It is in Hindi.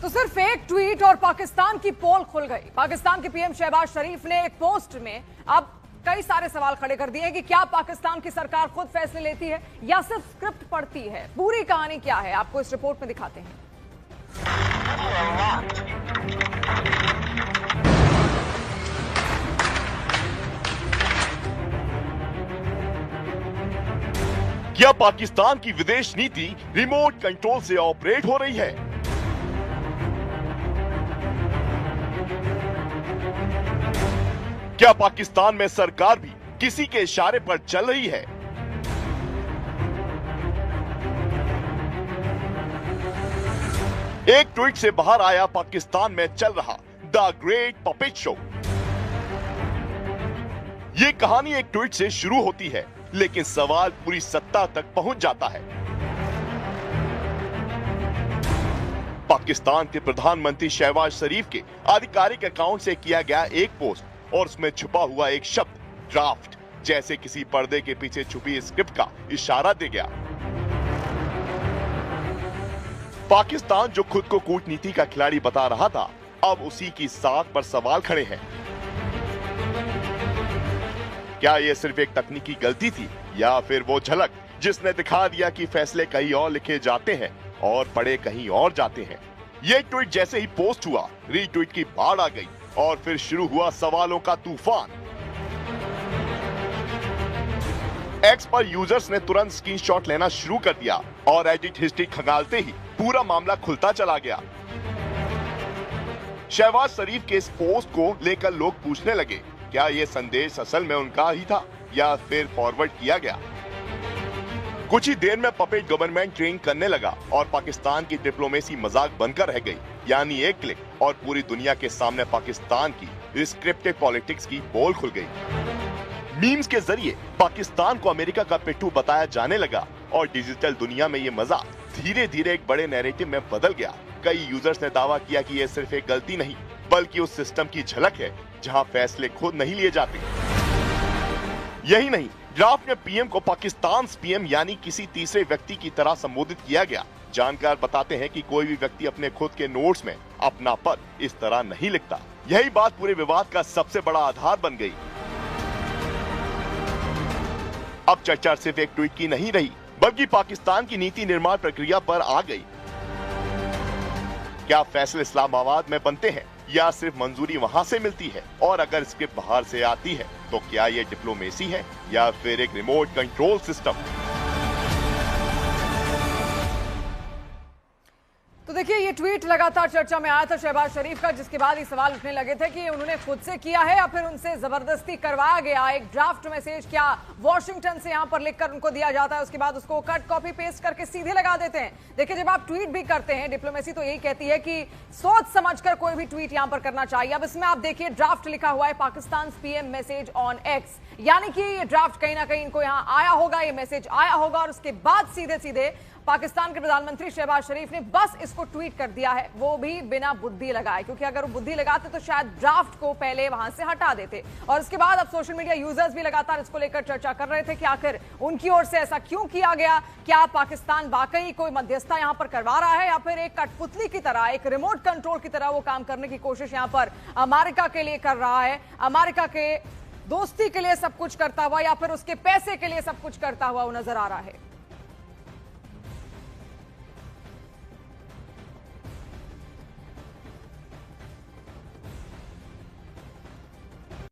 तो सिर्फ एक ट्वीट और पाकिस्तान की पोल खुल गई। पाकिस्तान के पीएम शहबाज शरीफ ने एक पोस्ट में अब कई सारे सवाल खड़े कर दिए कि क्या पाकिस्तान की सरकार खुद फैसले लेती है या सिर्फ स्क्रिप्ट पढ़ती है। पूरी कहानी क्या है आपको इस रिपोर्ट में दिखाते हैं। क्या पाकिस्तान की विदेश नीति रिमोट कंट्रोल से ऑपरेट हो रही है? क्या पाकिस्तान में सरकार भी किसी के इशारे पर चल रही है? एक ट्वीट से बाहर आया पाकिस्तान में चल रहा द ग्रेट पपेट शो। ये कहानी एक ट्वीट से शुरू होती है, लेकिन सवाल पूरी सत्ता तक पहुंच जाता है। पाकिस्तान के प्रधानमंत्री शहबाज शरीफ के आधिकारिक अकाउंट से किया गया एक पोस्ट और उसमें छुपा हुआ एक शब्द ड्राफ्ट जैसे किसी पर्दे के पीछे छुपी स्क्रिप्ट का इशारा दे गया। पाकिस्तान जो खुद को कूटनीति का खिलाड़ी बता रहा था, अब उसी की साख पर सवाल खड़े हैं। क्या यह सिर्फ एक तकनीकी गलती थी या फिर वो झलक जिसने दिखा दिया कि फैसले कहीं और लिखे जाते हैं और पढ़े कहीं और जाते हैं। ये ट्वीट जैसे ही पोस्ट हुआ, रीट्वीट की बाढ़ आ गई और फिर शुरू हुआ सवालों का तूफान। एक्स पर यूजर्स ने तुरंत स्क्रीनशॉट लेना शुरू कर दिया और एडिट हिस्ट्री खंगालते ही पूरा मामला खुलता चला गया। शहबाज शरीफ के इस पोस्ट को लेकर लोग पूछने लगे, क्या यह संदेश असल में उनका ही था या फिर फॉरवर्ड किया गया? कुछ ही देर में पपेट गवर्नमेंट ट्रेन करने लगा और पाकिस्तान की डिप्लोमेसी मजाक बनकर रह गई। यानी एक क्लिक और पूरी दुनिया के सामने पाकिस्तान की स्क्रिप्टेड पॉलिटिक्स की पोल खुल गई। मीम्स के जरिए पाकिस्तान को अमेरिका का पिट्ठू बताया जाने लगा और डिजिटल दुनिया में ये मजाक धीरे धीरे एक बड़े नैरेटिव में बदल गया। कई यूजर्स ने दावा किया कि यह सिर्फ एक गलती नहीं बल्कि उस सिस्टम की झलक है जहां फैसले खुद नहीं लिए जाते। यही नहीं, ड्राफ्ट में पीएम को पाकिस्तान पीएम यानी किसी तीसरे व्यक्ति की तरह संबोधित किया गया। जानकार बताते हैं कि कोई भी व्यक्ति अपने खुद के नोट्स में अपना पद इस तरह नहीं लिखता। यही बात पूरे विवाद का सबसे बड़ा आधार बन गई। अब चर्चा सिर्फ एक ट्वीट की नहीं रही, बल्कि पाकिस्तान की नीति निर्माण प्रक्रिया पर आ गई। क्या फैसले इस्लामाबाद में बनते हैं या सिर्फ मंजूरी वहां से मिलती है? और अगर स्क्रिप्ट बाहर से आती है तो क्या ये डिप्लोमेसी है या फिर एक रिमोट कंट्रोल सिस्टम? तो देखिए, ये ट्वीट लगातार चर्चा में आया था शहबाज शरीफ का, जिसके बाद ये सवाल उठने लगे थे कि उन्होंने खुद से किया है या फिर उनसे जबरदस्ती करवाया गया। एक ड्राफ्ट मैसेज क्या वॉशिंगटन से यहां पर लिखकर उनको दिया जाता है, उसके बाद उसको कट कॉपी पेस्ट करके सीधे लगा देते हैं। देखिए, जब आप ट्वीट भी करते हैं, डिप्लोमेसी तो यही कहती है कि सोच समझकर कोई भी ट्वीट यहां पर करना चाहिए। अब इसमें आप देखिए, ड्राफ्ट लिखा हुआ है Pakistan PM message on x, यानी कि ये ड्राफ्ट कहीं ना कहीं इनको यहां आया होगा, ये मैसेज आया होगा और उसके बाद सीधे सीधे पाकिस्तान के प्रधानमंत्री शहबाज शरीफ ने बस इसको ट्वीट कर दिया है, वो भी बिना बुद्धि लगाए। क्योंकि अगर वो बुद्धि लगाते तो शायद ड्राफ्ट को पहले वहां से हटा देते। और इसके बाद अब सोशल मीडिया यूजर्स भी लगातार इसको लेकर चर्चा कर रहे थे कि आखिर उनकी ओर से ऐसा क्यों किया गया। क्या पाकिस्तान वाकई कोई मध्यस्थता यहां पर करवा रहा है या फिर एक कठपुतली की तरह, एक रिमोट कंट्रोल की तरह वो काम करने की कोशिश यहां पर अमेरिका के लिए कर रहा है, अमेरिका के दोस्ती के लिए सब कुछ करता हुआ या फिर उसके पैसे के लिए सब कुछ करता हुआ वो नजर आ रहा है।